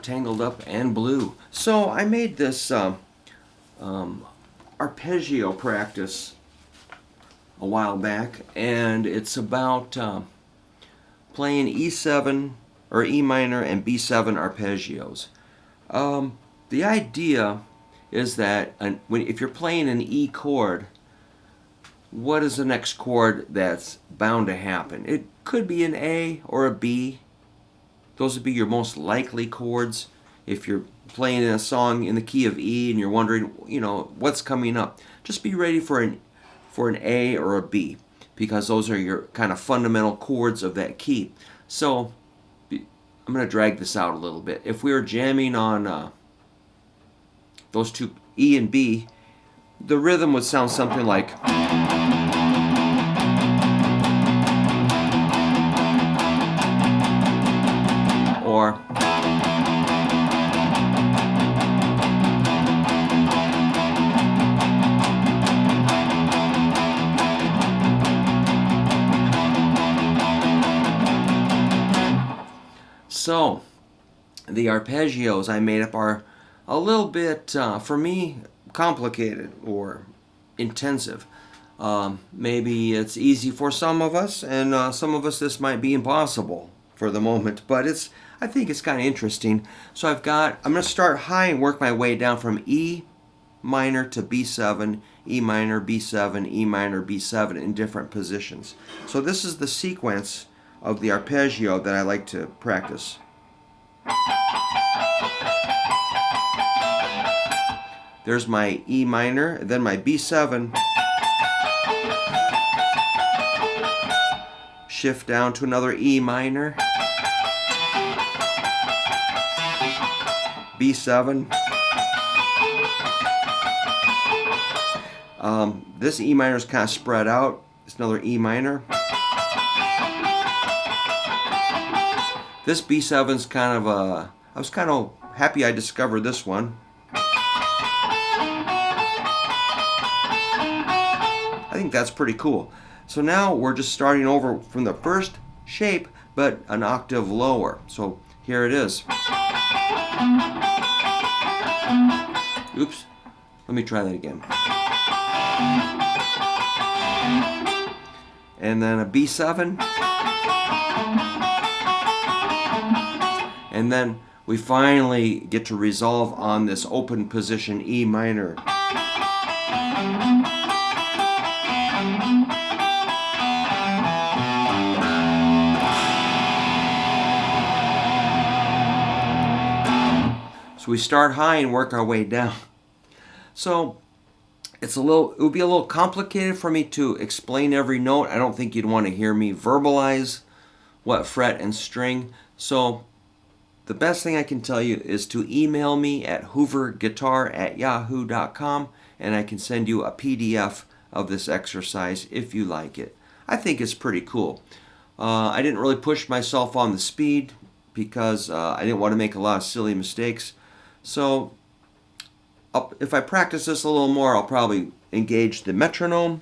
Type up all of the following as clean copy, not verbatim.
Tangled up and blue. So I made this arpeggio practice a while back, and it's about playing E7 or E minor and B7 arpeggios. The idea is that if you're playing an E chord, what is the next chord that's bound to happen? It could be an A or a B. Those would be your most likely chords. If you're playing a song in the key of E and you're wondering, what's coming up, just be ready for an A or a B, because those are your kind of fundamental chords of that key. So I'm going to drag this out a little bit. If we were jamming on those two, E and B, the rhythm would sound something like, or so the arpeggios I made up are a little bit, for me, complicated or intensive. Maybe it's easy for some of us, and some of us this might be impossible for the moment, but I think it's kind of interesting. So I'm going to start high and work my way down from E minor to B7, E minor, B7, E minor, B7 in different positions. So this is the sequence of the arpeggio that I like to practice. There's my E minor, then my B7. Shift down to another E minor. B7. This E minor is kind of spread out. It's another E minor. This B7 is kind of I was kind of happy I discovered this one. I think that's pretty cool. So now we're just starting over from the first shape, but an octave lower. So here it is. Oops. Let me try that again. And then a B7. And then we finally get to resolve on this open position E minor. So we start high and work our way down. So it would be a little complicated for me to explain every note. I don't think you'd want to hear me verbalize what fret and string. So the best thing I can tell you is to email me at hooverguitar@yahoo.com, and I can send you a PDF of this exercise if you like it. I think it's pretty cool. I didn't really push myself on the speed because I didn't want to make a lot of silly mistakes. So if I practice this a little more, I'll probably engage the metronome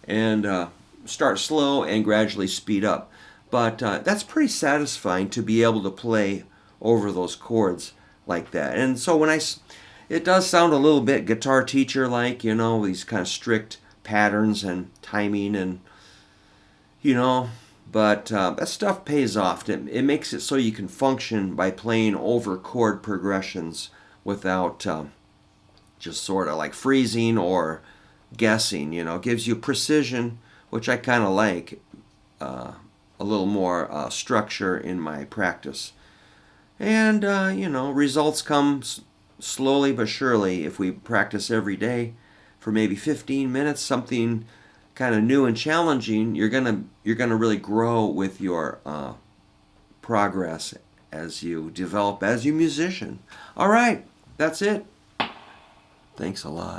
and start slow and gradually speed up. But that's pretty satisfying to be able to play over those chords like that. And so it does sound a little bit guitar teacher-like, these kind of strict patterns and timing and, but that stuff pays off. It makes it so you can function by playing over chord progressions without just sort of like freezing or guessing. It gives you precision, which I kind of like, a little more structure in my practice. And, results come slowly but surely. If we practice every day for maybe 15 minutes, something kind of new and challenging, you're gonna really grow with your progress as you develop as a musician. All right, that's it. Thanks a lot.